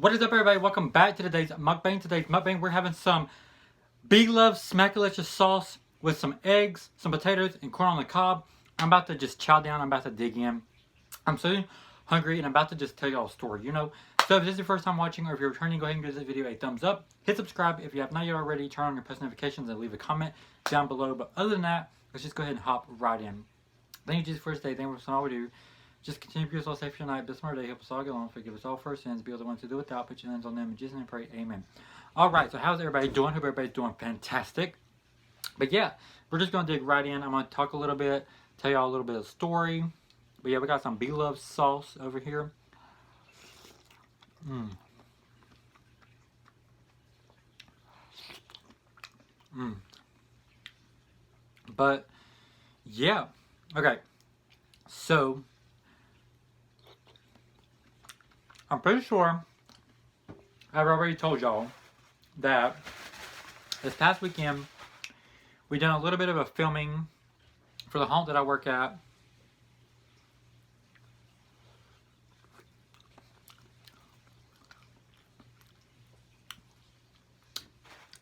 What is up, everybody? Welcome back to today's mukbang. Today's mukbang, we're having some BLOVES Smackalicious sauce with some eggs, some potatoes, and corn on the cob. I'm about to just chow down. I'm about to dig in. I'm so hungry, and I'm about to just tell you all a story, So if this is your first time watching, or if you're returning, go ahead and give this video a thumbs up. Hit subscribe if you have not yet already. Turn on your post notifications and leave a comment down below. But other than that, let's just go ahead and hop right in. Thank you, Jesus, for this day. Thank you for all we do. Just continue to be us all safe tonight. This smart day, help us all get along. Forgive us all for our sins. Be able to want to do without. Put your hands on them. In Jesus' name, pray. Amen. All right. So how's everybody doing? Hope everybody's doing fantastic. But yeah, we're just gonna dig right in. I'm gonna talk a little bit, tell y'all a little bit of the story. But yeah, we got some BLOVES sauce over here. But yeah, okay. So I'm pretty sure I've already told y'all that this past weekend we done a little bit of a filming for the haunt that I work at.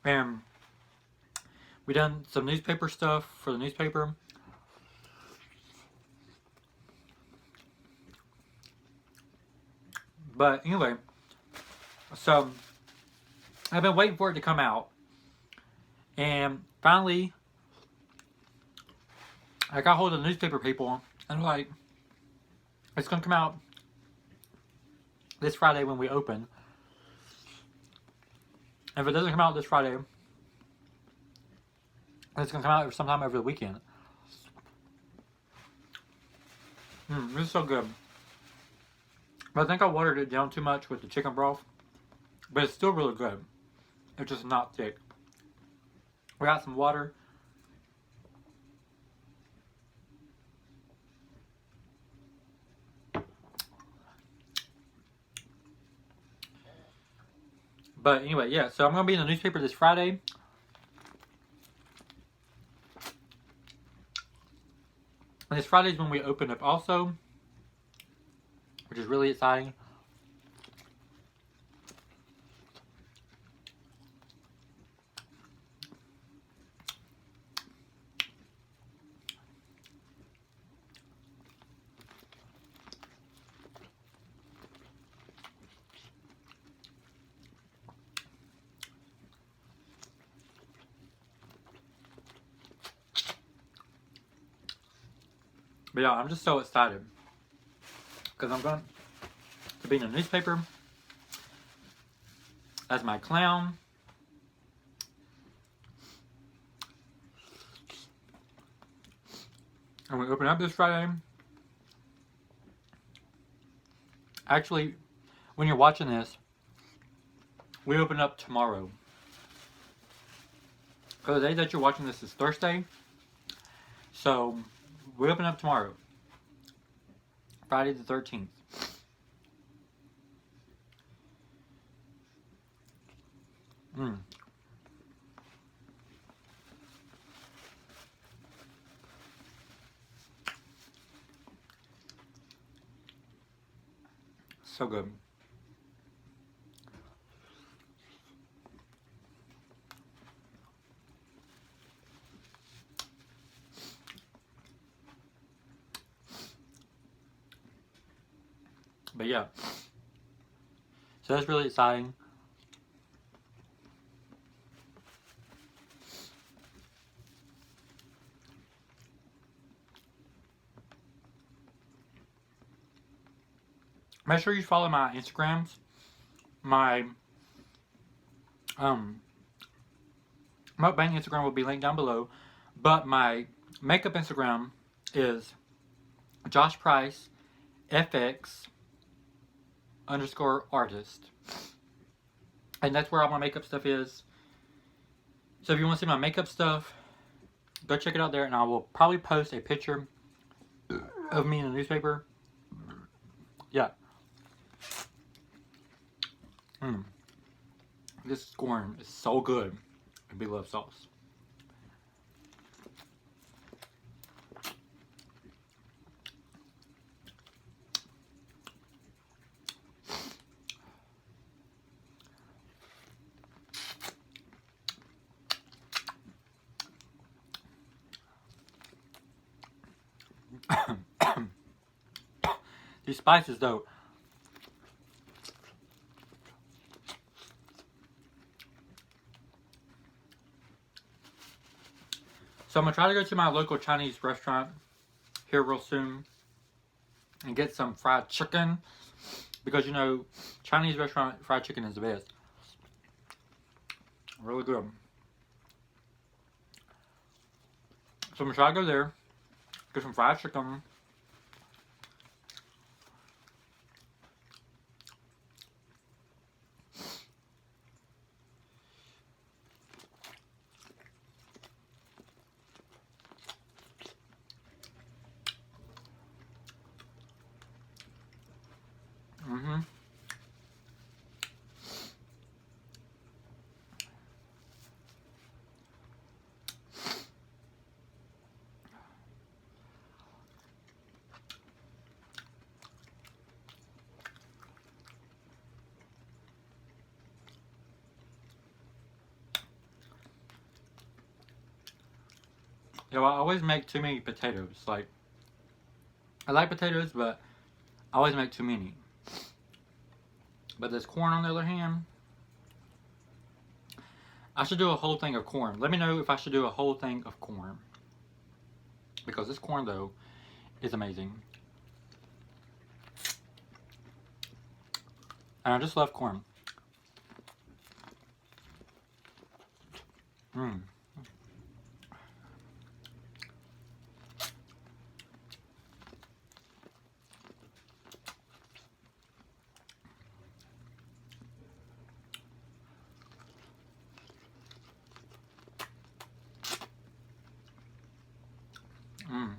And we done some newspaper stuff for the newspaper. But anyway, so I've been waiting for it to come out. And finally, I got hold of the newspaper people and they're like, it's going to come out this Friday when we open. If it doesn't come out this Friday, it's going to come out sometime over the weekend. This is so good. But I think I watered it down too much with the chicken broth. But it's still really good. It's just not thick. We got some water. But anyway, yeah. So I'm going to be in the newspaper this Friday. And this Friday is when we open up also, which is really exciting. But yeah, I'm just so excited because I'm going to be in the newspaper as my clown. And we open up this Friday. Actually, when you're watching this, we open up tomorrow. Because the day that you're watching this is Thursday. So we open up tomorrow, Friday the 13th. So good. But yeah, so that's really exciting. Make sure you follow my Instagrams. My mukbang Instagram will be linked down below, but my makeup Instagram is Josh Price FX _artist, and that's where all my makeup stuff is. So if you want to see my makeup stuff, go check it out there, and I will probably post a picture of me in the newspaper. Yeah. This corn is so good. And BLOVES sauce. These spices though. So I'm gonna try to go to my local Chinese restaurant here real soon and get some fried chicken, because you know Chinese restaurant fried chicken is the best. Really good. So I'm gonna try to go there, get some fried chicken. You know, I always make too many potatoes. Like, I like potatoes, but I always make too many. But this corn, on the other hand, I should do a whole thing of corn. Let me know if I should do a whole thing of corn, because this corn, though, is amazing. And I just love corn. Mmm. Mmm.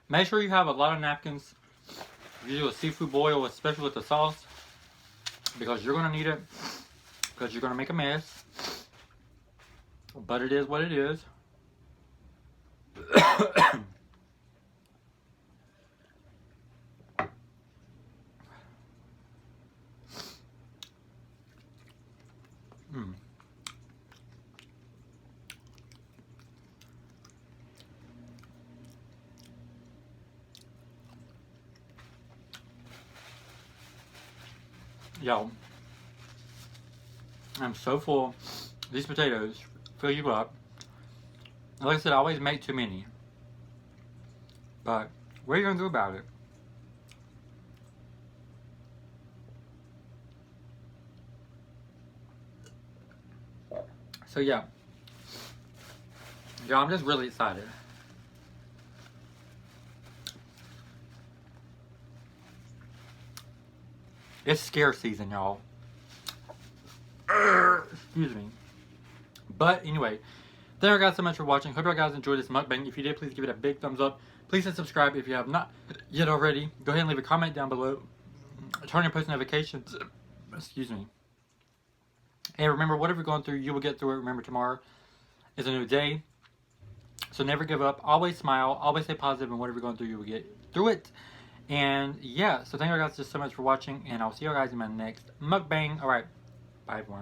Make sure you have a lot of napkins. If you do a seafood boil, especially with the sauce, because you're going to need it, because you're going to make a mess. But it is what it is. Mm. Yo, I'm so full. These potatoes fill you up. Like I said, I always make too many. But what are you going to do about it? So yeah. Yeah, I'm just really excited. It's scare season, y'all. Excuse me. But anyway, thank you guys so much for watching. Hope you guys enjoyed this mukbang. If you did, please give it a big thumbs up. Please hit subscribe if you have not yet already. Go ahead and leave a comment down below. Turn your post notifications. Excuse me. And remember, whatever you're going through, you will get through it. Remember, tomorrow is a new day. So never give up. Always smile. Always stay positive. And whatever you're going through, you will get through it. And yeah, so thank you guys just so much for watching. And I'll see you guys in my next mukbang. Alright. Bye, everyone.